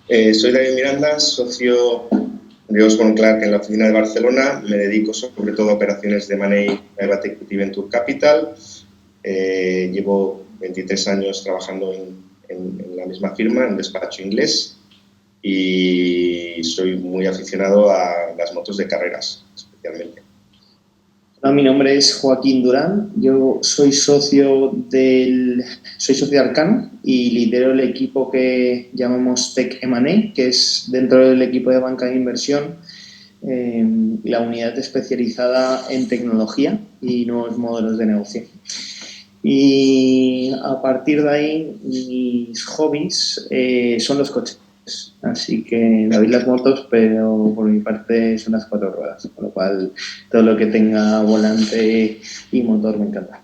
Soy David Miranda, socio de Osborne Clark en la oficina de Barcelona. Me dedico sobre todo a operaciones de Money, Private Equity, Venture Capital. Llevo 23 años trabajando en la misma firma, en despacho inglés, y soy muy aficionado a las motos de carreras, especialmente. Mi nombre es Joaquín Durán, yo soy socio de Arcano y lidero el equipo que llamamos Tech M&A, que es dentro del equipo de banca de inversión la unidad especializada en tecnología y nuevos modelos de negocio. Y a partir de ahí, mis hobbies son los coches. Así que David las motos, pero por mi parte son las 4 ruedas, con lo cual todo lo que tenga volante y motor me encanta.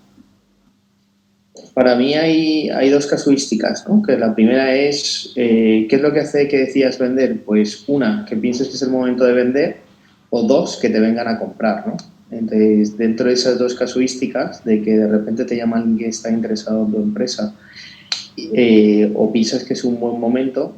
Para mí hay dos casuísticas, ¿no? Que la primera es, ¿qué es lo que hace que decidas vender? Pues una, que pienses que es el momento de vender, o dos, que te vengan a comprar, ¿no? Entonces, dentro de esas dos casuísticas, de que de repente te llama alguien que está interesado en tu empresa o piensas que es un buen momento,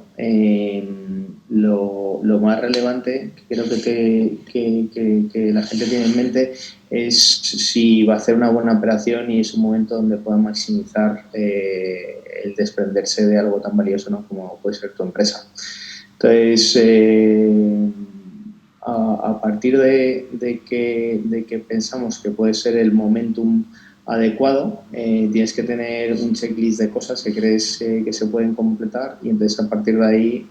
lo más relevante que creo que la gente tiene en mente es si va a hacer una buena operación y es un momento donde pueda maximizar el desprenderse de algo tan valioso, ¿no? Como puede ser tu empresa. Entonces, a partir de que pensamos que puede ser el momentum adecuado, tienes que tener un checklist de cosas que crees que se pueden completar y entonces a partir de ahí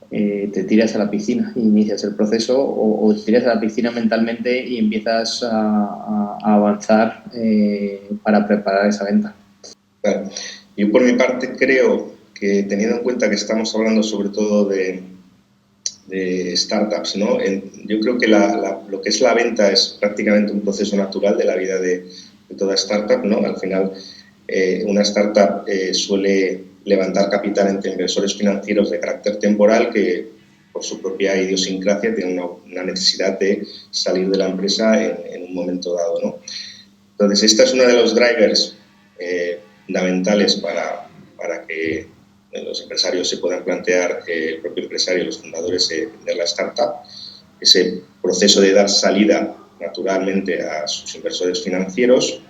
te tiras a la piscina e inicias el proceso o te tiras a la piscina mentalmente y empiezas a avanzar para preparar esa venta. Claro. Yo por mi parte creo que, teniendo en cuenta que estamos hablando sobre todo de startups, ¿no? Yo creo que lo que es la venta es prácticamente un proceso natural de la vida de toda startup, ¿no? Al final, una startup suele levantar capital entre inversores financieros de carácter temporal que, por su propia idiosincrasia, tienen una necesidad de salir de la empresa en un momento dado, ¿no? Entonces, esta es uno de los drivers fundamentales para que los empresarios se puedan plantear, el propio empresario y los fundadores de la startup, ese proceso de dar salida naturalmente a sus inversores financieros.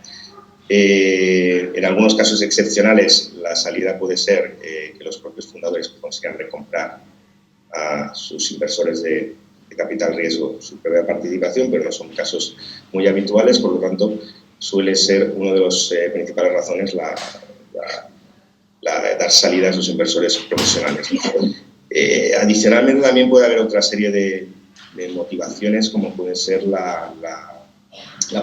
En algunos casos excepcionales, la salida puede ser que los propios fundadores consigan recomprar a sus inversores de capital riesgo su propia participación, pero no son casos muy habituales, por lo tanto, suele ser una de las principales razones la dar salida a sus inversores profesionales. Adicionalmente, también puede haber otra serie de motivaciones, como puede ser la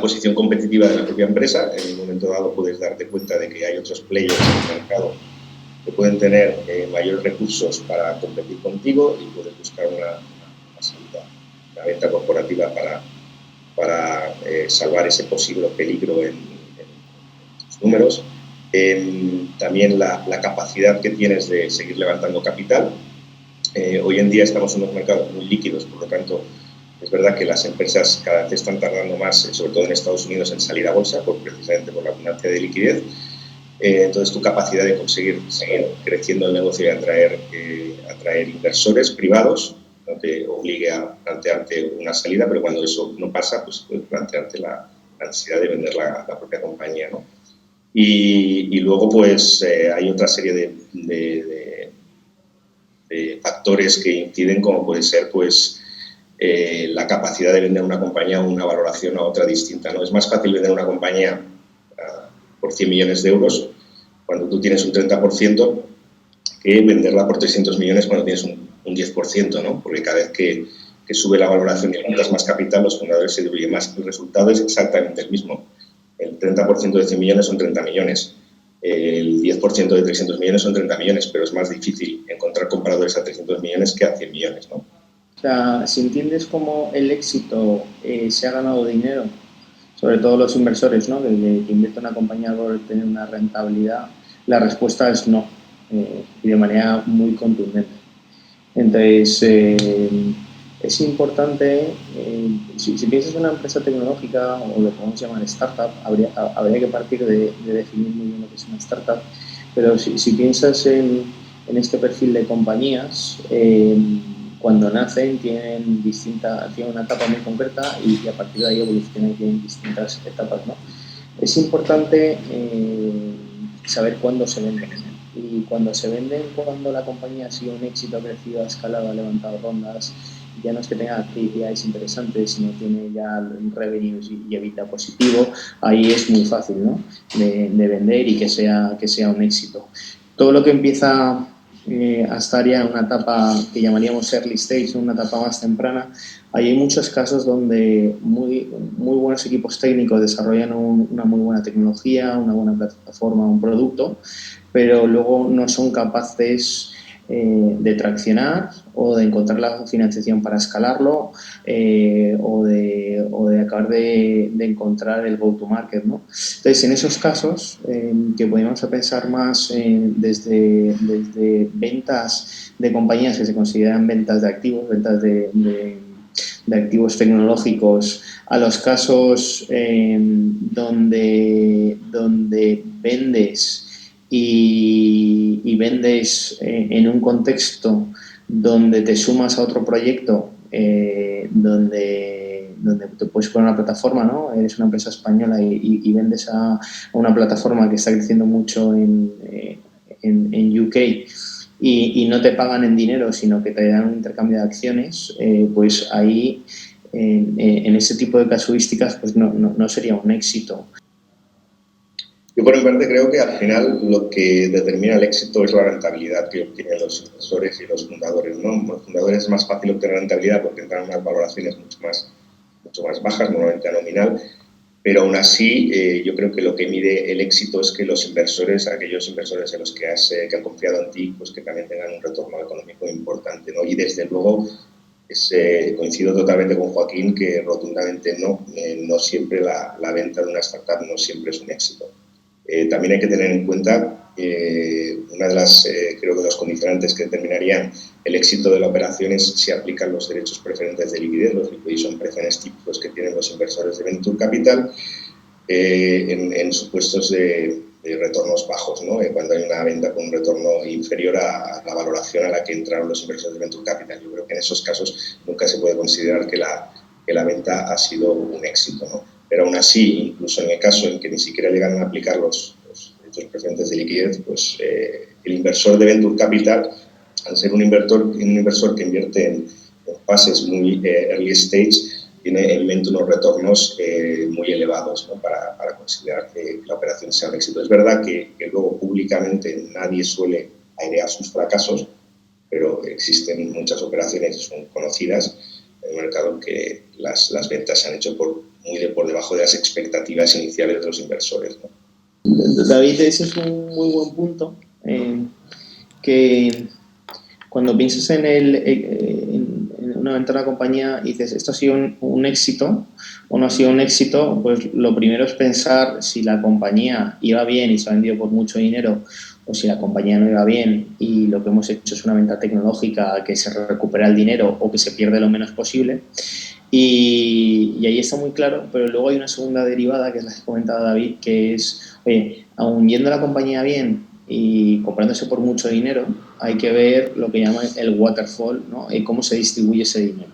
posición competitiva de la propia empresa. En un momento dado puedes darte cuenta de que hay otros players en el mercado que pueden tener mayores recursos para competir contigo y puedes buscar una salida, una venta corporativa para salvar ese posible peligro en tus números. También la capacidad que tienes de seguir levantando capital. Hoy en día estamos en unos mercados muy líquidos, por lo tanto, es verdad que las empresas cada vez están tardando más, sobre todo en Estados Unidos, en salir a bolsa, precisamente por la abundancia de liquidez. Entonces, tu capacidad de conseguir seguir creciendo el negocio y atraer inversores privados no te obligue a plantearte una salida, pero cuando eso no pasa, pues puedes plantearte la necesidad de vender la propia compañía, ¿no? Y luego, pues, hay otra serie de factores que inciden, como puede ser, pues, la capacidad de vender una compañía o una valoración a otra distinta, ¿no? Es más fácil vender una compañía por 100 millones de euros cuando tú tienes un 30% que venderla por 300 millones cuando tienes un 10%, ¿no? Porque cada vez que sube la valoración y levantas más capital, los fundadores se diluyen más. El resultado es exactamente el mismo. El 30% de 100 millones son 30 millones. El 10% de 300 millones son 30 millones, pero es más difícil encontrar compradores a 300 millones que a 100 millones, ¿no? O sea, si entiendes cómo el éxito se ha ganado dinero, sobre todo los inversores, ¿no? Que invierten en una compañía por tener una rentabilidad, la respuesta es no, y de manera muy contundente. Entonces, es importante, si piensas en una empresa tecnológica o lo que podemos llamar startup, habría que partir de definir muy bien lo que es una startup, pero si piensas en en este perfil de compañías, cuando nacen tienen una etapa muy concreta y a partir de ahí evolucionan y tienen distintas etapas, ¿no? Es importante saber cuándo se venden, ¿no? Y cuando se venden, cuando la compañía ha sido un éxito, ha crecido, ha escalado, ha levantado rondas, ya no es que tenga KPIs interesantes, sino tiene ya revenues y EBITDA positivo, ahí es muy fácil, ¿no? de vender y que sea un éxito. Todo lo que empieza a estar ya en una etapa que llamaríamos early stage, una etapa más temprana, ahí hay muchos casos donde muy buenos equipos técnicos desarrollan una muy buena tecnología, una buena plataforma, un producto, pero luego no son capaces de traccionar o de encontrar la financiación para escalarlo o de acabar de encontrar el go-to-market, ¿no? Entonces, en esos casos, que podríamos pensar más desde ventas de compañías que se consideran ventas de activos, ventas de activos tecnológicos, a los casos donde vendes y vendes en un contexto donde te sumas a otro proyecto donde te puedes poner una plataforma, ¿no? Eres una empresa española y vendes a una plataforma que está creciendo mucho en UK y no te pagan en dinero, sino que te dan un intercambio de acciones, pues ahí en ese tipo de casuísticas pues no sería un éxito. Yo por mi parte creo que al final lo que determina el éxito es la rentabilidad que obtienen los inversores y los fundadores, ¿no? Los fundadores es más fácil obtener rentabilidad porque entran unas valoraciones mucho más bajas, normalmente a nominal, pero aún así yo creo que lo que mide el éxito es que los inversores, aquellos inversores en los que han confiado en ti, pues que también tengan un retorno económico importante, ¿no? Y desde luego coincido totalmente con Joaquín que rotundamente no siempre la venta de una startup no siempre es un éxito. También hay que tener en cuenta una de las, creo que los condicionantes que determinarían el éxito de la operación es si aplican los derechos preferentes de liquidez, los liquidation preference típicos que tienen los inversores de Venture Capital en supuestos de retornos bajos, ¿no? Cuando hay una venta con un retorno inferior a la valoración a la que entraron los inversores de Venture Capital. Yo creo que en esos casos nunca se puede considerar que la venta ha sido un éxito, ¿no? Pero aún así, incluso en el caso en que ni siquiera llegan a aplicar los derechos preferentes de liquidez, pues el inversor de Venture Capital, al ser un inversor que invierte en fases muy early stage, tiene en mente unos retornos muy elevados, ¿no? para considerar que la operación sea un éxito. Es verdad que luego públicamente nadie suele airear sus fracasos, pero existen muchas operaciones que son conocidas en el mercado que las ventas se han hecho muy por debajo de las expectativas iniciales de los inversores, ¿no? David, ese es un muy buen punto, que cuando piensas en una venta de una compañía y dices, ¿esto ha sido un éxito o no ha sido un éxito? Pues lo primero es pensar si la compañía iba bien y se ha vendido por mucho dinero, o si la compañía no iba bien y lo que hemos hecho es una venta tecnológica que se recupera el dinero o que se pierde lo menos posible. Y ahí está muy claro, pero luego hay una segunda derivada, que es la que comentaba David, que es, oye, aun yendo la compañía bien y comprándose por mucho dinero, hay que ver lo que llaman el waterfall, ¿no? Y cómo se distribuye ese dinero.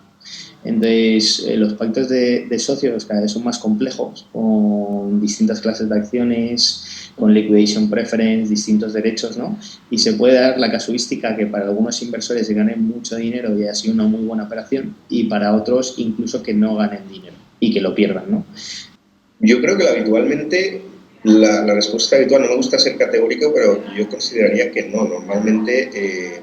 Entonces, los pactos de socios cada vez son más complejos, con distintas clases de acciones, con liquidation preference, distintos derechos, ¿no? Y se puede dar la casuística que para algunos inversores se ganen mucho dinero y haya sido una muy buena operación, y para otros incluso que no ganen dinero y que lo pierdan, ¿no? Yo creo que habitualmente la respuesta habitual, no me gusta ser categórico, pero yo consideraría que no. Normalmente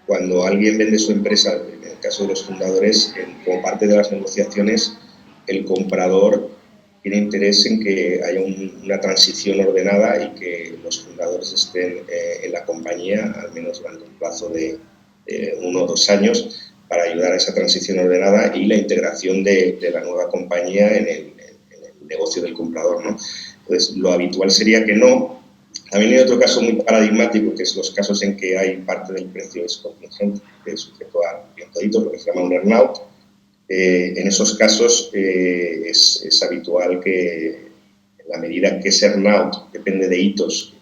cuando alguien vende su empresa, en el caso de los fundadores, como parte de las negociaciones, el comprador tiene interés en que haya una transición ordenada y que los fundadores estén en la compañía, al menos durante un plazo de 1 o 2 años, para ayudar a esa transición ordenada y la integración de la nueva compañía en el negocio del comprador, ¿no? Entonces, lo habitual sería que no. También hay otro caso muy paradigmático, que es los casos en que hay parte del precio es contingente, que es sujeto a hitos, lo que se llama un earn-out. En esos casos es habitual que, en la medida que ese earn-out depende de hitos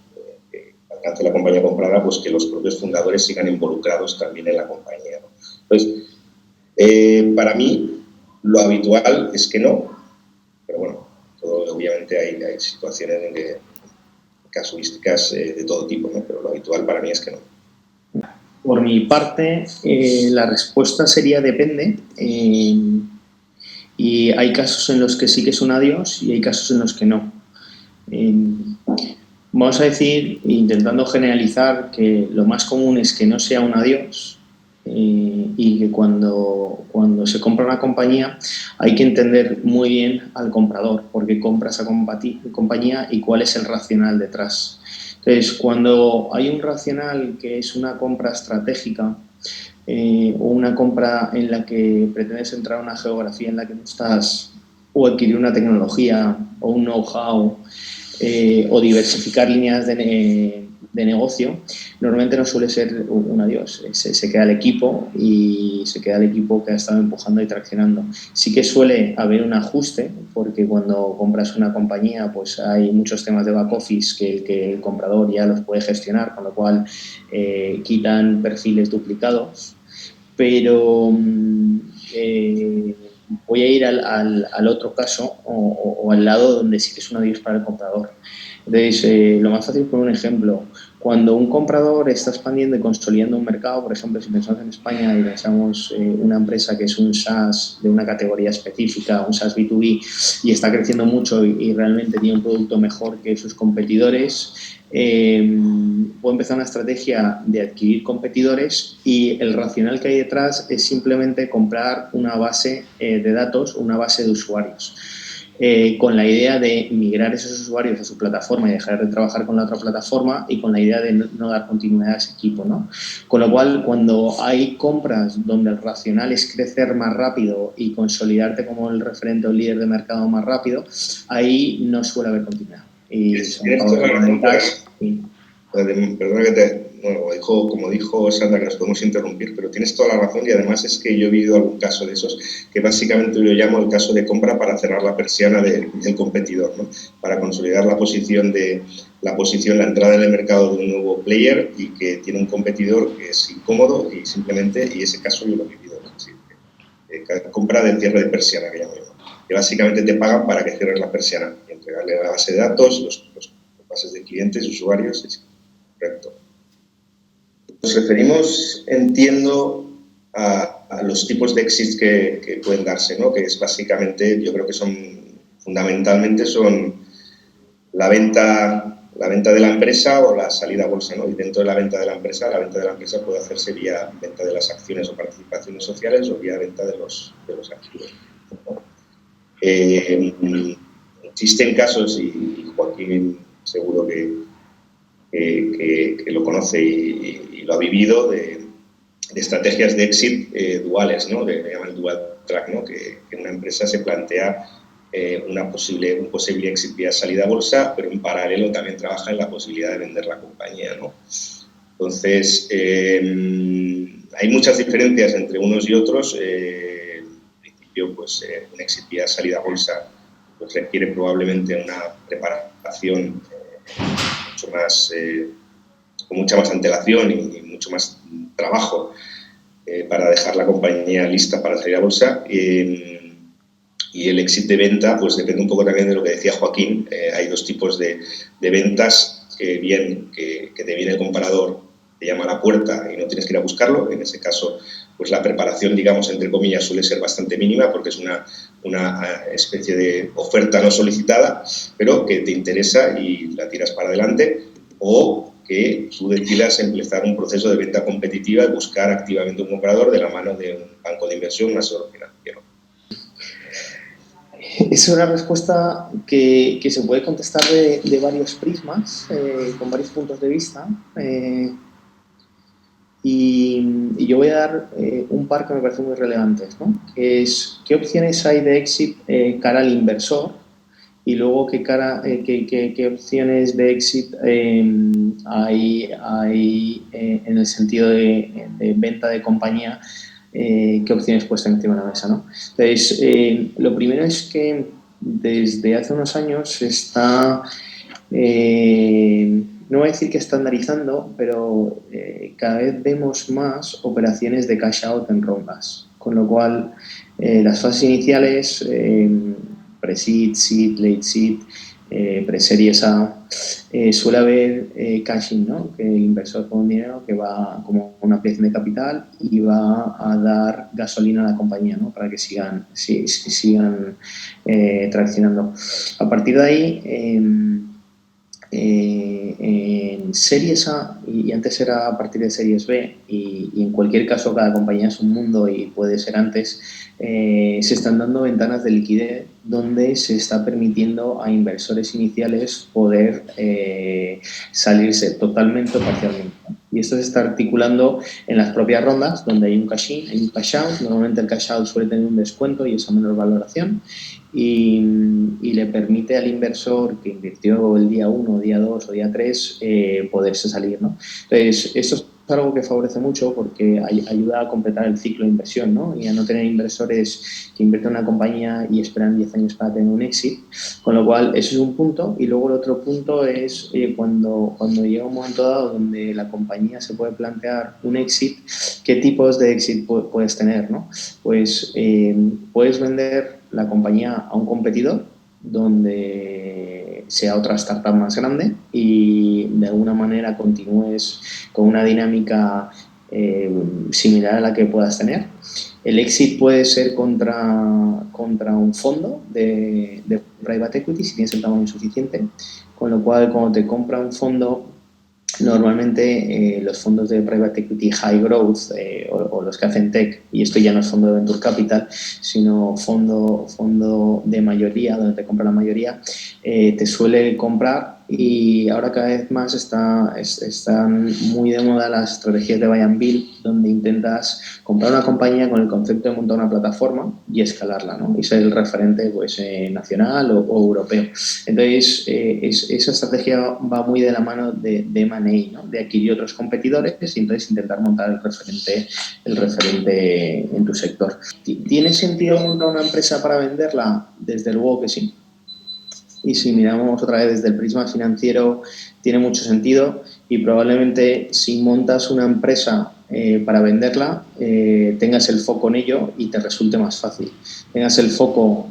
que alcance de la compañía comprada, pues que los propios fundadores sigan involucrados también en la compañía, ¿no? Entonces, para mí, lo habitual es que no, pero bueno, obviamente hay situaciones en que casuísticas de todo tipo, ¿no? Pero lo habitual para mí es que no. Por mi parte, la respuesta sería depende. Y hay casos en los que sí que es un adiós y hay casos en los que no. Vamos a decir, intentando generalizar, que lo más común es que no sea un adiós y que cuando se compra una compañía hay que entender muy bien al comprador, por qué compra esa compañía y cuál es el racional detrás. Entonces, cuando hay un racional que es una compra estratégica o una compra en la que pretendes entrar a una geografía en la que no estás, o adquirir una tecnología o un know-how, o diversificar líneas de negocio, normalmente no suele ser un adiós. Se queda el equipo y se queda el equipo que ha estado empujando y traccionando. Sí que suele haber un ajuste, porque cuando compras una compañía pues hay muchos temas de back office que el comprador ya los puede gestionar, con lo cual quitan perfiles duplicados, pero voy a ir al otro caso o al lado donde sí que es un adiós para el comprador. Entonces, lo más fácil, por un ejemplo, cuando un comprador está expandiendo y consolidando un mercado, por ejemplo, si pensamos en España y pensamos una empresa que es un SaaS de una categoría específica, un SaaS B2B, y está creciendo mucho y realmente tiene un producto mejor que sus competidores, puede empezar una estrategia de adquirir competidores y el racional que hay detrás es simplemente comprar una base de datos, una base de usuarios. Con la idea de migrar esos usuarios a su plataforma y dejar de trabajar con la otra plataforma, y con la idea de no dar continuidad a ese equipo, ¿no? Con lo cual, cuando hay compras donde el racional es crecer más rápido y consolidarte como el referente o el líder de mercado más rápido, ahí no suele haber continuidad. Y son perdona que te... Bueno, como dijo Sandra, que nos podemos interrumpir, pero tienes toda la razón, y además es que yo he vivido algún caso de esos, que básicamente yo llamo el caso de compra para cerrar la persiana del competidor, ¿no? Para consolidar la la entrada en el mercado de un nuevo player y que tiene un competidor que es incómodo y simplemente, y ese caso yo lo he vivido, ¿no? Sí, compra de cierre de persiana, que llamo yo, que básicamente te pagan para que cierres la persiana y entregarle la base de datos, los bases de clientes, usuarios, es correcto. Nos referimos, entiendo, a los tipos de exits que pueden darse, ¿no? Que es básicamente, yo creo que fundamentalmente son la venta de la empresa o la salida a bolsa, ¿no? Y dentro de la venta de la empresa puede hacerse vía venta de las acciones o participaciones sociales o vía venta de los activos, ¿no? Existen casos, y Joaquín seguro que lo conoce y lo ha vivido, de estrategias de exit duales, ¿no? Que llaman dual track, ¿no? Que una empresa se plantea un posible exit vía salida a bolsa, pero en paralelo también trabaja en la posibilidad de vender la compañía, ¿no? Entonces, hay muchas diferencias entre unos y otros. En principio, pues, un exit vía salida a bolsa pues, requiere probablemente una preparación con mucha más antelación y mucho más trabajo para dejar la compañía lista para salir a bolsa. Y el exit de venta, pues depende un poco también de lo que decía Joaquín. Hay dos tipos de ventas, que te viene el comprador, te llama a la puerta y no tienes que ir a buscarlo. En ese caso, pues la preparación, digamos, entre comillas, suele ser bastante mínima, porque es una especie de oferta no solicitada, pero que te interesa y la tiras para adelante, o que tú decidas empezar un proceso de venta competitiva y buscar activamente un comprador de la mano de un banco de inversión, un asesor financiero. Es una respuesta que se puede contestar de varios prismas, con varios puntos de vista. Y yo voy a dar un par que me parecen muy relevantes, ¿no? Que es, ¿qué opciones hay de exit cara al inversor? Y luego, ¿qué opciones de exit hay en el sentido de venta de compañía? ¿Qué opciones puestas encima de la mesa, ¿no? Entonces, lo primero es que desde hace unos años se está no voy a decir que estandarizando, pero cada vez vemos más operaciones de cash out en rondas, con lo cual las fases iniciales, pre-seed, seed, late seed, pre-series A, suele haber cashing, ¿no? Que el inversor con un dinero que va como una ampliación de capital y va a dar gasolina a la compañía, ¿no? Para que sigan traccionando. A partir de ahí, en series A, y antes era a partir de series B, y en cualquier caso cada compañía es un mundo y puede ser antes, se están dando ventanas de liquidez donde se está permitiendo a inversores iniciales poder salirse totalmente o parcialmente. Y esto se está articulando en las propias rondas, donde hay un cash-in, hay un cash-out. Normalmente el cash-out suele tener un descuento y esa menor valoración. Y le permite al inversor que invirtió el día 1, día 2 o día 3 poderse salir, ¿no? Entonces, esto es algo que favorece mucho porque ayuda a completar el ciclo de inversión, ¿no? Y a no tener inversores que invierten en una compañía y esperan 10 años para tener un exit, con lo cual eso es un punto. Y luego el otro punto es cuando llega un momento dado donde la compañía se puede plantear un exit, ¿qué tipos de exit puedes tener, ¿no? Pues puedes vender la compañía a un competidor donde sea otra startup más grande y de alguna manera continúes con una dinámica similar a la que puedas tener. El exit puede ser contra un fondo de private equity si tienes el tamaño suficiente, con lo cual cuando te compra un fondo, normalmente los fondos de private equity high growth o los que hacen tech, y esto ya no es fondo de venture capital, sino fondo de mayoría, donde te compra la mayoría, te suele comprar. Y ahora cada vez más están muy de moda las estrategias de buy and build, donde intentas comprar una compañía con el concepto de montar una plataforma y escalarla, ¿no? Y ser el referente pues, nacional o europeo. Entonces, esa estrategia va muy de la mano de M&A, ¿no? De adquirir otros competidores y entonces intentar montar el referente en tu sector. ¿Tiene sentido montar una empresa para venderla? Desde luego que sí. Y si miramos otra vez desde el prisma financiero, tiene mucho sentido y probablemente si montas una empresa para venderla, tengas el foco en ello y te resulte más fácil. Tengas el foco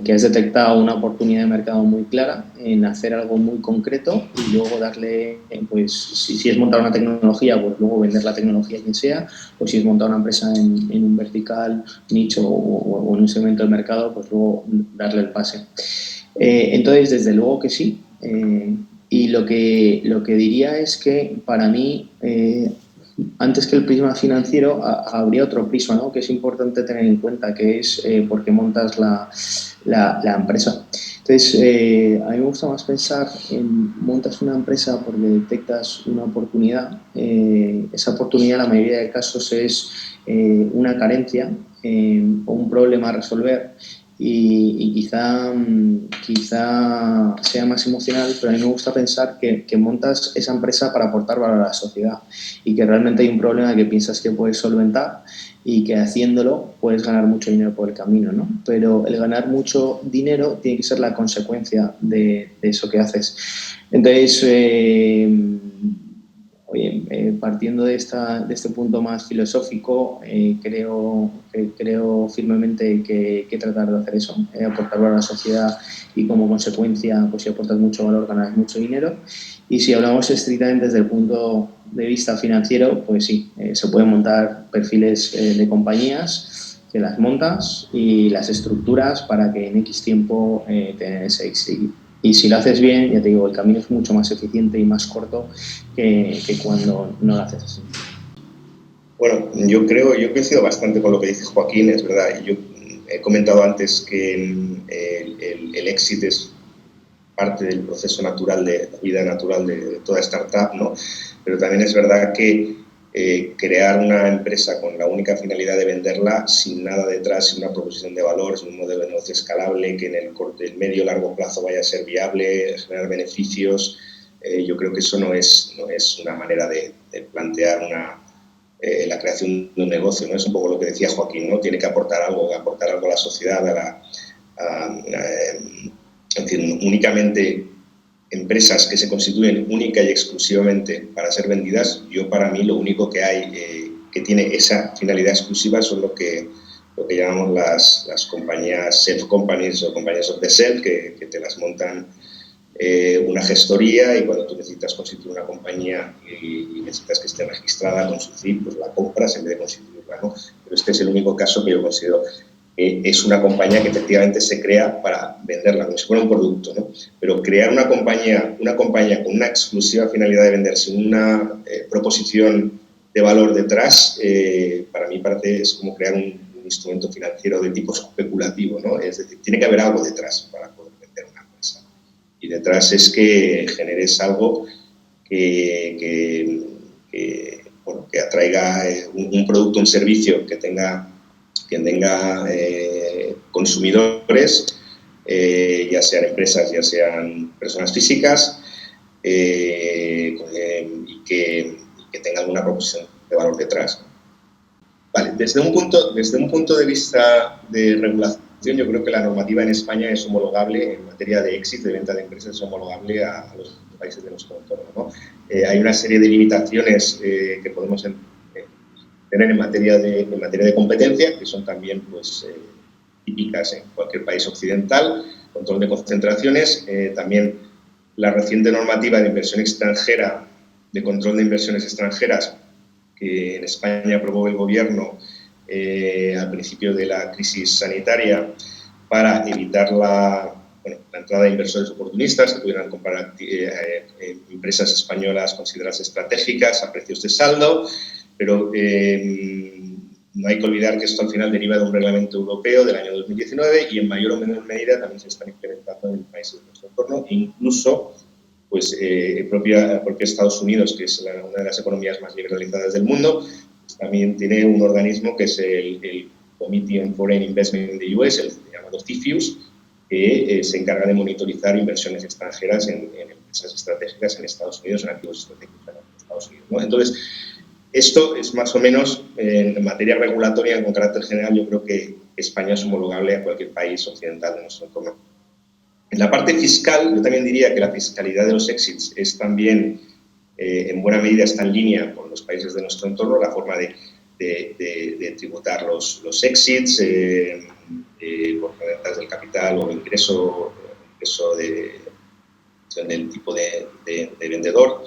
que has detectado una oportunidad de mercado muy clara en hacer algo muy concreto y luego darle, pues si es montar una tecnología, pues luego vender la tecnología a quien sea, o si es montar una empresa en un vertical, nicho o en un segmento del mercado, pues luego darle el pase. Entonces, desde luego que sí. Y lo que diría es que para mí, antes que el prisma financiero, habría otro prisma, ¿no? Que es importante tener en cuenta, que es por qué montas la empresa. Entonces, a mí me gusta más pensar en montas una empresa porque detectas una oportunidad. Esa oportunidad, en la mayoría de casos, es una carencia o un problema a resolver. Y quizá sea más emocional, pero a mí me gusta pensar que montas esa empresa para aportar valor a la sociedad y que realmente hay un problema que piensas que puedes solventar y que haciéndolo puedes ganar mucho dinero por el camino, ¿no? Pero el ganar mucho dinero tiene que ser la consecuencia de eso que haces. Entonces, partiendo de este punto más filosófico, creo firmemente que hay que tratar de hacer eso, aportar valor a la sociedad y como consecuencia, pues si aportas mucho valor, ganas mucho dinero. Y si hablamos estrictamente desde el punto de vista financiero, pues sí, se pueden montar perfiles de compañías que las montas y las estructuras para que en X tiempo tengan ese éxito. Y si lo haces bien, ya te digo, el camino es mucho más eficiente y más corto que cuando no lo haces así. Bueno, yo coincido bastante con lo que dice Joaquín, es verdad. Yo he comentado antes que el éxito es parte del proceso natural, de la vida natural de toda startup, ¿no? Pero también es verdad que crear una empresa con la única finalidad de venderla sin nada detrás, sin una proposición de valor, sin un modelo de negocio escalable que en el medio y largo plazo vaya a ser viable, generar beneficios, yo creo que eso no es una manera de plantear la creación de un negocio, ¿no? Es un poco lo que decía Joaquín, ¿no? Tiene que aportar algo a la sociedad, en fin, únicamente empresas que se constituyen única y exclusivamente para ser vendidas, para mí lo único que hay que tiene esa finalidad exclusiva son lo que llamamos las compañías self-companies o compañías of the self, que te las montan una gestoría, y cuando tú necesitas constituir una compañía y necesitas que esté registrada con su CIF, pues la compras en vez de constituirla, ¿no? Pero este es el único caso que yo considero es una compañía que efectivamente se crea para venderla, como si fuera un producto, ¿no? Pero crear una compañía con una exclusiva finalidad de vender sin una proposición de valor detrás, para mí es como crear un instrumento financiero de tipo especulativo, ¿no? Es decir, tiene que haber algo detrás para poder vender una empresa. Y detrás es que generes algo que atraiga un producto, un servicio que tenga consumidores, ya sean empresas, ya sean personas físicas, y que tengan alguna proposición de valor detrás. Vale, desde un punto de vista de regulación, yo creo que la normativa en España es homologable en materia de exit, de venta de empresas, es homologable a los países de nuestro entorno, ¿no? Hay una serie de limitaciones que podemos tener en materia de competencia, que son también pues, típicas en cualquier país occidental, control de concentraciones, también la reciente normativa de inversión extranjera, de control de inversiones extranjeras, que en España aprobó el Gobierno al principio de la crisis sanitaria para evitar la entrada de inversores oportunistas que pudieran comprar empresas españolas consideradas estratégicas a precios de saldo, pero no hay que olvidar que esto al final deriva de un reglamento europeo del año 2019 y en mayor o menor medida también se están implementando en países de nuestro entorno, e incluso pues, el propio Estados Unidos, que es una de las economías más liberalizadas del mundo, pues, también tiene un organismo que es el Committee on Foreign Investment in the US, el llamado CFIUS, que se encarga de monitorizar inversiones extranjeras en empresas estratégicas en Estados Unidos, en activos estratégicos en Estados Unidos, ¿no? Entonces, esto es más o menos, en materia regulatoria, con carácter general, yo creo que España es homologable a cualquier país occidental de nuestro entorno. En la parte fiscal, yo también diría que la fiscalidad de los exits es también, en buena medida, está en línea con los países de nuestro entorno, la forma de tributar los exits, por rentas del capital o ingreso del tipo de vendedor.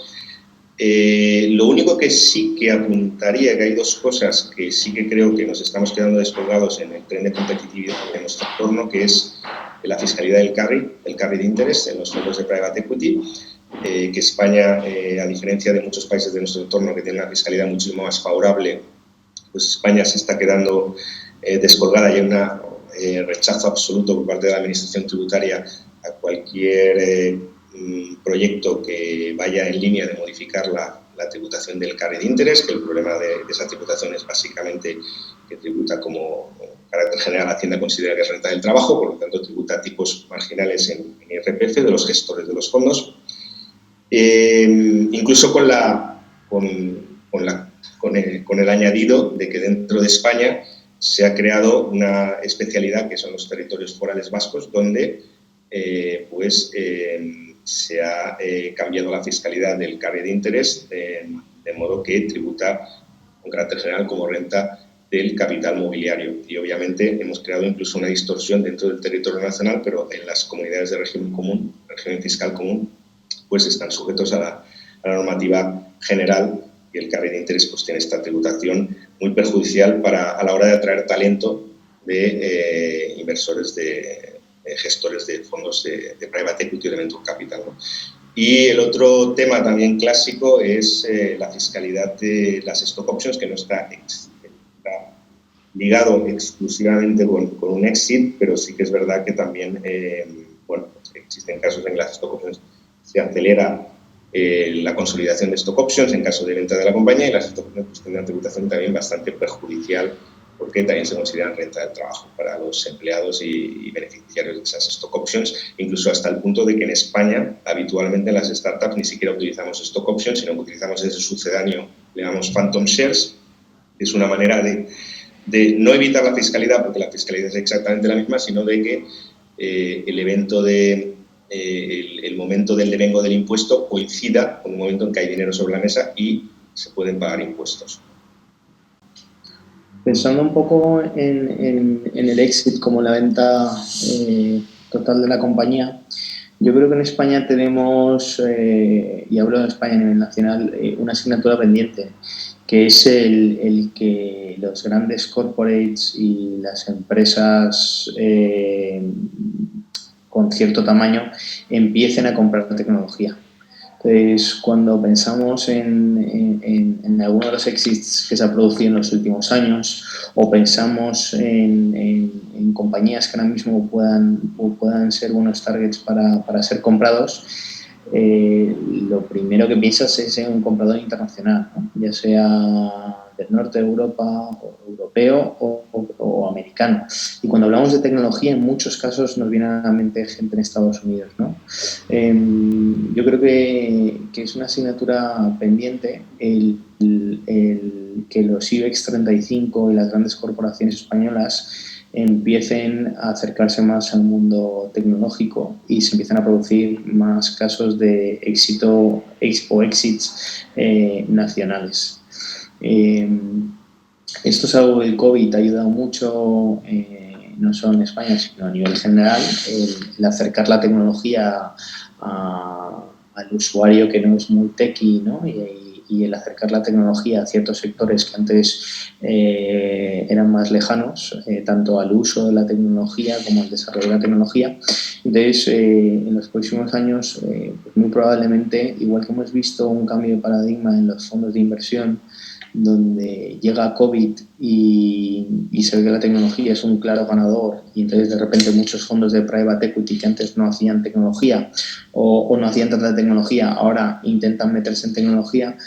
Lo único que sí que apuntaría, que hay dos cosas que sí que creo que nos estamos quedando descolgados en el tren de competitividad de nuestro entorno, que es la fiscalidad del carry de interés en los fondos de private equity, que España, a diferencia de muchos países de nuestro entorno que tienen una fiscalidad muchísimo más favorable, pues España se está quedando descolgada y hay un rechazo absoluto por parte de la Administración Tributaria a cualquier proyecto que vaya en línea de modificar la tributación del carry de interés, que el problema de esa tributación es básicamente que tributa como carácter general. Hacienda considera que es renta del trabajo, por lo tanto tributa tipos marginales en IRPF de los gestores de los fondos. Incluso con el añadido de que dentro de España se ha creado una especialidad que son los territorios forales vascos, donde se ha cambiado la fiscalidad del carry de interés de modo que tributa con carácter general como renta del capital mobiliario. Y obviamente hemos creado incluso una distorsión dentro del territorio nacional, pero en las comunidades de régimen fiscal común, pues están sujetos a la normativa general, y el carry de interés pues tiene esta tributación muy perjudicial a la hora de atraer talento de inversores, de gestores de fondos de private equity o de venture capital, ¿no? Y el otro tema también clásico es la fiscalidad de las stock options, que no está ligado exclusivamente con un exit, pero sí que es verdad que también existen casos en que las stock options se acelera la consolidación de stock options en caso de venta de la compañía, y las stock options pues, tienen una tributación también bastante perjudicial, porque también se consideran renta del trabajo para los empleados y beneficiarios de esas stock options, incluso hasta el punto de que en España habitualmente en las startups ni siquiera utilizamos stock options, sino que utilizamos ese sucedáneo, le llamamos phantom shares, que es una manera de no evitar la fiscalidad, porque la fiscalidad es exactamente la misma, sino de que el evento de el momento del devengo del impuesto coincida con un momento en que hay dinero sobre la mesa y se pueden pagar impuestos. Pensando un poco en el exit como la venta total de la compañía, yo creo que en España tenemos, y hablo en España a nivel nacional, una asignatura pendiente, que es el que los grandes corporates y las empresas con cierto tamaño empiecen a comprar tecnología. Entonces, cuando pensamos en alguno de los exits que se ha producido en los últimos años, o pensamos en compañías que ahora mismo puedan ser buenos targets para ser comprados, lo primero que piensas es en un comprador internacional, ¿no? Ya sea del norte de Europa, o europeo o americano. Y cuando hablamos de tecnología, en muchos casos nos viene a la mente gente en Estados Unidos, ¿no? Yo creo que es una asignatura pendiente el que los IBEX 35 y las grandes corporaciones españolas empiecen a acercarse más al mundo tecnológico y se empiezan a producir más casos de éxito o exits nacionales. Esto es algo que el COVID ha ayudado mucho, no solo en España, sino a nivel general, el acercar la tecnología al usuario que no es muy techy, ¿no? Y el acercar la tecnología a ciertos sectores que antes eran más lejanos, tanto al uso de la tecnología como al desarrollo de la tecnología. Entonces, en los próximos años, pues muy probablemente, igual que hemos visto un cambio de paradigma en los fondos de inversión, donde llega COVID y se ve que la tecnología es un claro ganador y entonces de repente muchos fondos de private equity que antes no hacían tecnología o no hacían tanta tecnología, ahora intentan meterse en tecnología,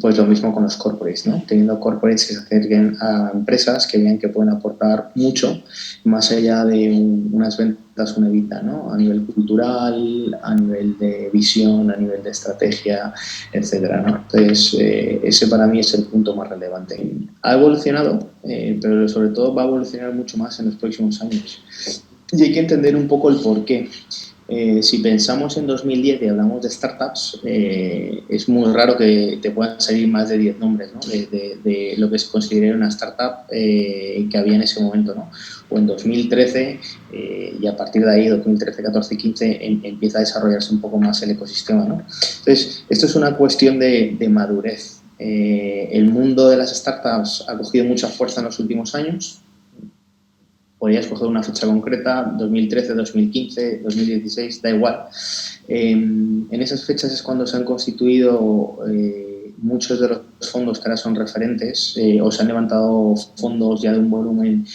pues lo mismo con los corporates, ¿no? Teniendo corporates que se acerquen a empresas que vean que pueden aportar mucho más allá de unas ventas, una EBITDA, ¿no? A nivel cultural, a nivel de visión, a nivel de estrategia, etcétera, ¿no? Entonces, ese para mí es el punto más relevante. Ha evolucionado, pero sobre todo va a evolucionar mucho más en los próximos años. Y hay que entender un poco el porqué. Si pensamos en 2010 y hablamos de startups, es muy raro que te puedan salir más de 10 nombres, ¿no? de lo que se considera una startup que había en ese momento, ¿no? O en 2013, y a partir de ahí, 2013, 14, 15, empieza a desarrollarse un poco más el ecosistema, ¿no? Entonces, esto es una cuestión de madurez. El mundo de las startups ha cogido mucha fuerza en los últimos años. Podrías coger una fecha concreta, 2013, 2015, 2016, da igual. En esas fechas es cuando se han constituido muchos de los fondos que ahora son referentes o se han levantado fondos ya de un volumen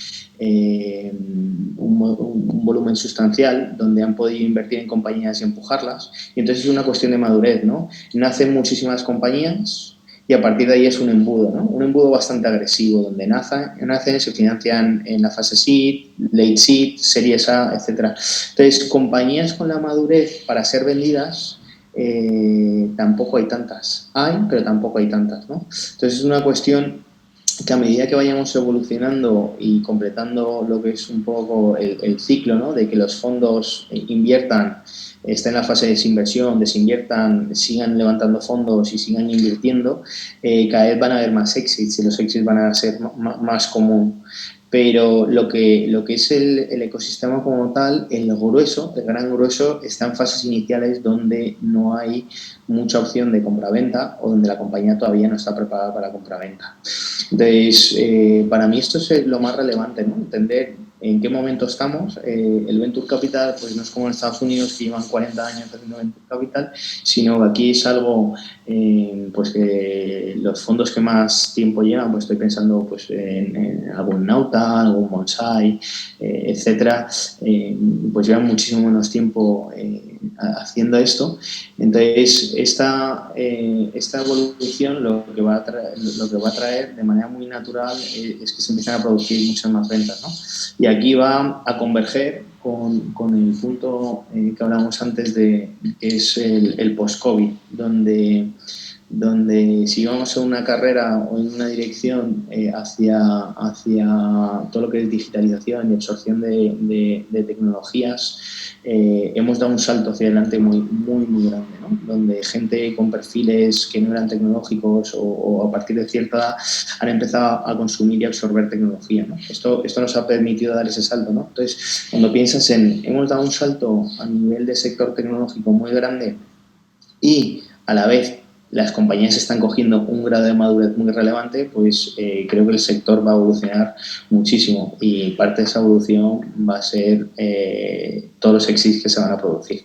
un volumen sustancial donde han podido invertir en compañías y empujarlas. Y entonces es una cuestión de madurez, ¿no? Nacen muchísimas compañías y a partir de ahí es un embudo, ¿no? Un embudo bastante agresivo, donde nacen, se financian en la fase seed, late seed, series A, etc. Entonces, compañías con la madurez para ser vendidas tampoco hay tantas. Hay, pero tampoco hay tantas, ¿no? Entonces, es una cuestión que a medida que vayamos evolucionando y completando lo que es un poco el ciclo, ¿no? De que los fondos inviertan, estén en la fase de desinversión, desinviertan, sigan levantando fondos y sigan invirtiendo, cada vez van a haber más exits y los exits van a ser más común. Pero lo que es el ecosistema como tal, el grueso, el gran grueso, está en fases iniciales donde no hay mucha opción de compra-venta o donde la compañía todavía no está preparada para compra-venta. Entonces, para mí esto es lo más relevante, ¿no? Entender en qué momento estamos. El Venture Capital pues no es como en Estados Unidos, que llevan 40 años haciendo Venture Capital, sino que aquí es algo pues que los fondos que más tiempo llevan, pues estoy pensando pues en algún Nauta, algún Bonsai, etcétera, pues llevan muchísimo menos tiempo haciendo esto. Entonces, esta evolución lo que va a traer de manera muy natural es que se empiezan a producir muchas más ventas, ¿no? Y aquí va a converger con el punto que hablamos antes que es el post-COVID, donde donde si vamos en una carrera o en una dirección hacia todo lo que es digitalización y absorción de tecnologías, hemos dado un salto hacia adelante muy grande, ¿no? Donde gente con perfiles que no eran tecnológicos o a partir de cierta edad han empezado a consumir y absorber tecnología, ¿no? Esto nos ha permitido dar ese salto, ¿no? Entonces, cuando piensas hemos dado un salto a nivel de sector tecnológico muy grande y a la vez las compañías están cogiendo un grado de madurez muy relevante, pues creo que el sector va a evolucionar muchísimo y parte de esa evolución va a ser todos los exits que se van a producir.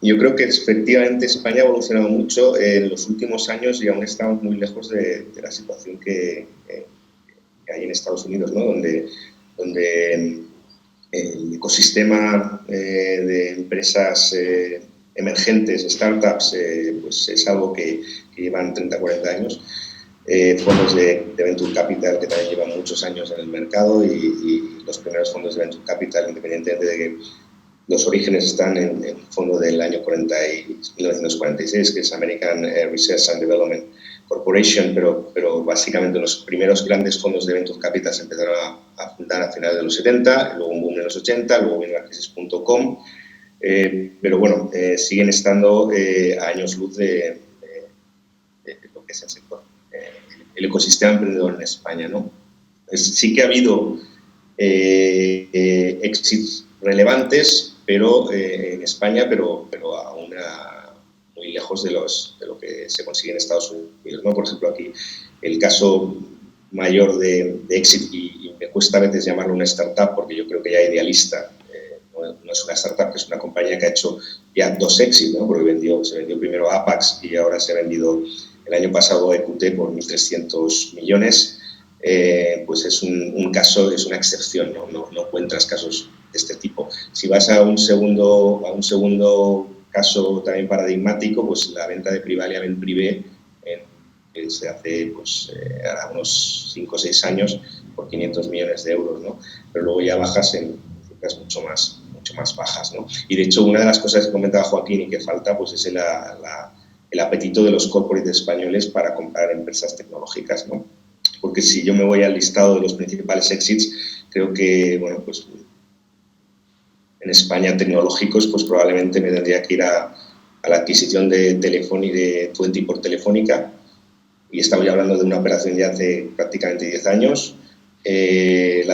Yo creo que efectivamente España ha evolucionado mucho en los últimos años y aún estamos muy lejos de la situación que hay en Estados Unidos, ¿no? Donde el ecosistema de empresas emergentes, startups, pues es algo que llevan 30, 40 años. Fondos de Venture Capital que también llevan muchos años en el mercado y los primeros fondos de Venture Capital, independientemente de que los orígenes están en el fondo del año 1946, que es American Research and Development Corporation, pero básicamente los primeros grandes fondos de Venture Capital se empezaron a fundar a finales de los 70, luego un boom en los 80, luego vino la crisis.com, pero bueno, siguen estando a años luz de lo que es el sector, el ecosistema emprendedor en España, ¿no? Sí que ha habido éxitos relevantes, pero en España, pero aún muy lejos de lo que se consigue en Estados Unidos, ¿no? Por ejemplo, aquí el caso mayor de éxito, y me cuesta a veces llamarlo una startup porque yo creo que ya idealista, no es una startup, es una compañía que ha hecho ya 2 éxitos, ¿no? Porque se vendió primero a Apax y ahora se ha vendido el año pasado a EQT por 1.300 millones. Pues es un caso, es una excepción, no encuentras casos de este tipo. Si vas a un segundo caso también paradigmático, pues la venta de Privalia Ben Privé se hace pues, a unos 5 o 6 años por 500 millones de euros, ¿no? Pero luego ya bajas en cifras mucho más bajas, ¿no? Y de hecho una de las cosas que comentaba Joaquín y que falta pues es el apetito de los corporates españoles para comprar empresas tecnológicas, ¿no? Porque si yo me voy al listado de los principales exits, creo que, bueno, pues en España tecnológicos, pues probablemente me tendría que ir a la adquisición de Telefónica, de Tuenti por Telefónica, y estamos ya hablando de una operación de hace prácticamente 10 años.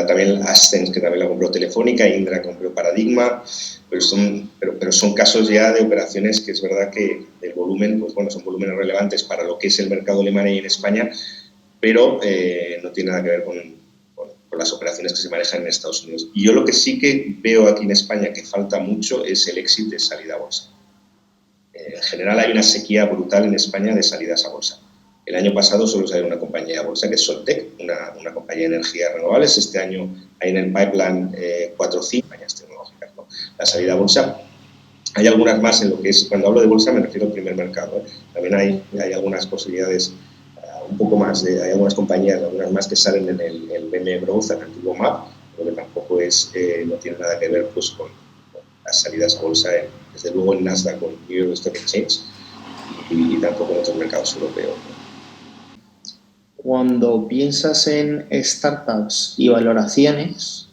También Ascens, que también la compró Telefónica, Indra compró Paradigma, pero son casos ya de operaciones que es verdad que el volumen, pues bueno, son volúmenes relevantes para lo que es el mercado alemán y en España, pero no tiene nada que ver con las operaciones que se manejan en Estados Unidos. Y yo lo que sí que veo aquí en España que falta mucho es el éxito de salida a bolsa. En general hay una sequía brutal en España de salidas a bolsa. El año pasado solo salió una compañía a bolsa, que es Soltec, una compañía de energías renovables. Este año hay en el pipeline 4 o 5 compañías tecnológicas, ¿no? La salida a bolsa. Hay algunas más en lo que es, cuando hablo de bolsa me refiero al primer mercado, ¿eh? También hay algunas posibilidades un poco más, hay algunas compañías, algunas más que salen en el BME Growth, el antiguo MAP, pero que tampoco no tiene nada que ver pues, con las salidas a bolsa, desde luego en Nasdaq con New York Stock Exchange y tampoco en otros mercados europeos, ¿no? Cuando piensas en startups y valoraciones,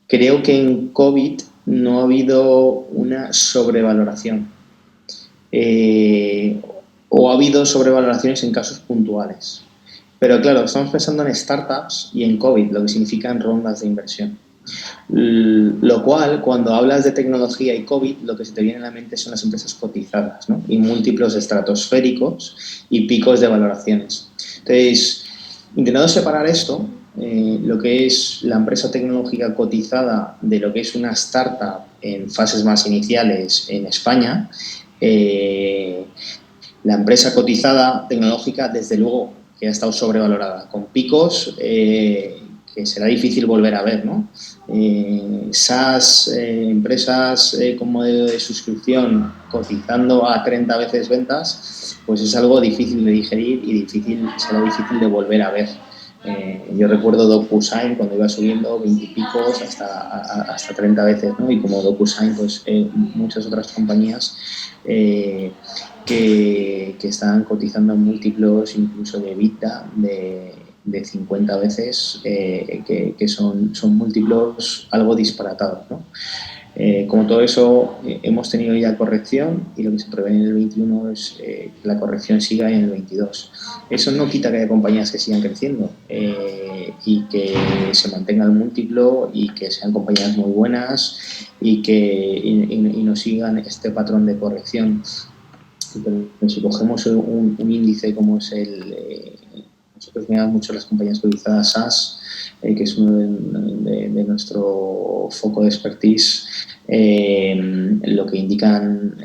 creo que en COVID no ha habido una sobrevaloración. O ha habido sobrevaloraciones en casos puntuales. Pero claro, estamos pensando en startups y en COVID, lo que significan rondas de inversión. Lo cual, cuando hablas de tecnología y COVID, lo que se te viene a la mente son las empresas cotizadas, ¿no? Y múltiplos estratosféricos y picos de valoraciones. Entonces, intentando separar esto, lo que es la empresa tecnológica cotizada de lo que es una startup en fases más iniciales en España, la empresa cotizada tecnológica, desde luego, que ha estado sobrevalorada, con picos que será difícil volver a ver, ¿no? SaaS, empresas con modelo de suscripción cotizando a 30 veces ventas, pues es algo difícil de digerir y será difícil de volver a ver. Yo recuerdo DocuSign cuando iba subiendo 20 y picos hasta 30 veces, ¿no? Y como DocuSign, pues muchas otras compañías que están cotizando en múltiplos incluso de EBITDA de 50 veces, que son múltiplos algo disparatados, ¿no? Como todo eso, hemos tenido ya corrección y lo que se prevé en el 21 es que la corrección siga en el 22. Eso no quita que haya compañías que sigan creciendo y que se mantenga el múltiplo y que sean compañías muy buenas y no sigan este patrón de corrección. Pero si cogemos un índice como es nosotros miramos mucho las compañías cotizadas SaaS, que es uno de nuestro foco de expertise, lo que indican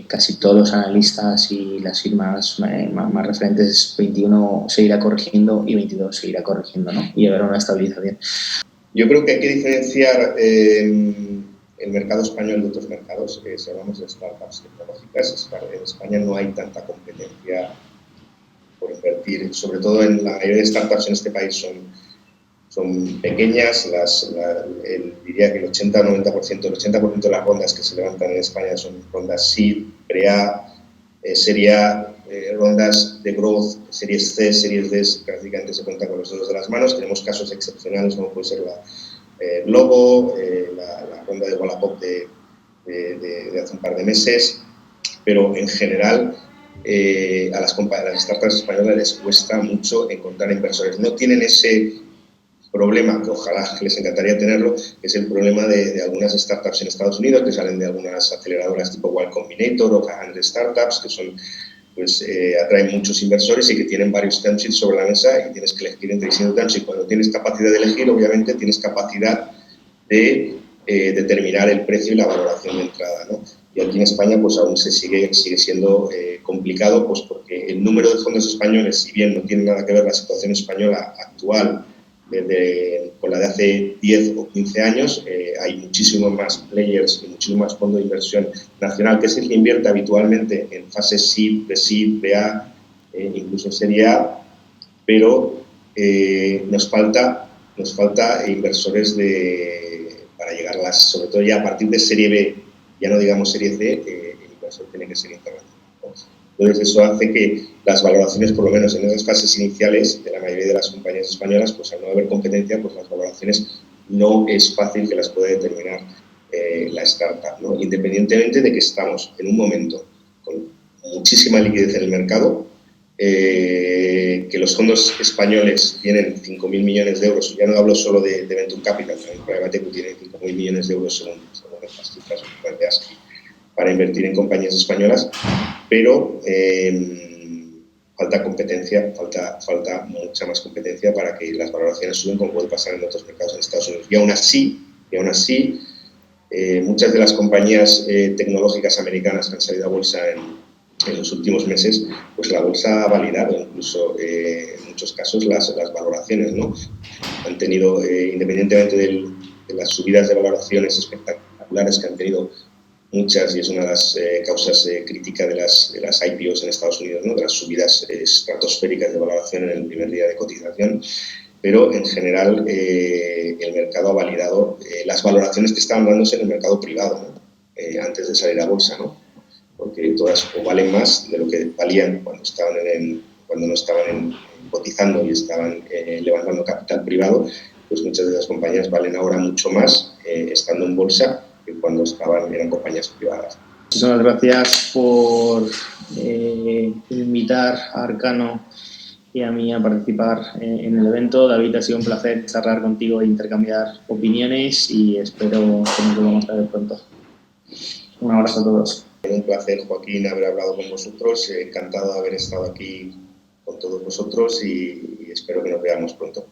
casi todos los analistas y las firmas más referentes es 21 seguirá corrigiendo y 22 seguirá corrigiendo, ¿no? Y habrá una estabilización. Yo creo que hay que diferenciar el mercado español de otros mercados. Si hablamos de startups tecnológicas, en España no hay tanta competencia por invertir, sobre todo en la mayoría de startups en este país son pequeñas, diría que el 80-90% de las rondas que se levantan en España son rondas seed, pre-A, serie A, rondas de growth, series C, series D, prácticamente se cuentan con los dedos de las manos. Tenemos casos excepcionales como puede ser la Globo, la ronda de Wallapop de hace un par de meses, pero en general a las startups españolas les cuesta mucho encontrar inversores. No tienen ese problema, que ojalá les encantaría tenerlo, que es el problema de algunas startups en Estados Unidos, que salen de algunas aceleradoras tipo Y Combinator o 500 Startups, que son, pues, atraen muchos inversores y que tienen varios term sheets sobre la mesa y tienes que elegir entre distintos term sheets. Cuando tienes capacidad de elegir, obviamente tienes capacidad de determinar el precio y la valoración de entrada, ¿no? Y aquí en España pues aún sigue siendo complicado, pues porque el número de fondos españoles, si bien no tiene nada que ver la situación española actual con la de hace 10 o 15 años, hay muchísimos más players y muchísimo más fondo de inversión nacional, que es el que invierte habitualmente en fases SEED, pre-SEED, pre-A, incluso en serie A, pero nos falta inversores para llegar sobre todo ya a partir de serie B, ya no digamos serie C, el inversor tiene que ser internacional. Entonces eso hace que las valoraciones, por lo menos en esas fases iniciales de la mayoría de las compañías españolas, pues al no haber competencia, pues las valoraciones no es fácil que las pueda determinar la startup, ¿no? Independientemente de que estamos en un momento con muchísima liquidez en el mercado, que los fondos españoles tienen 5.000 millones de euros, ya no hablo solo de Venture Capital, también Private Equity tiene 5.000 millones de euros según estas cifras de ASCI, para invertir en compañías españolas, pero falta competencia, falta mucha más competencia para que las valoraciones suben, como puede pasar en otros mercados en Estados Unidos. Y aún así muchas de las compañías tecnológicas americanas que han salido a bolsa en los últimos meses, pues la bolsa ha validado incluso en muchos casos las valoraciones, ¿no? Han tenido, independientemente de las subidas de valoraciones espectaculares que han tenido muchas, y es una de las causas críticas de las IPOs en Estados Unidos, ¿no? De las subidas estratosféricas de valoración en el primer día de cotización, pero en general el mercado ha validado las valoraciones que estaban dándose en el mercado privado, ¿no? Antes de salir a bolsa, ¿no? Porque todas o valen más de lo que valían cuando no estaban cotizando y estaban levantando capital privado, pues muchas de las compañías valen ahora mucho más estando en bolsa que cuando eran compañías privadas. Muchísimas gracias por invitar a Arcano y a mí a participar en el evento. David, ha sido un placer charlar contigo e intercambiar opiniones y espero que nos volvamos a ver pronto. Un abrazo a todos. Un placer, Joaquín, haber hablado con vosotros. Encantado de haber estado aquí con todos vosotros y espero que nos veamos pronto.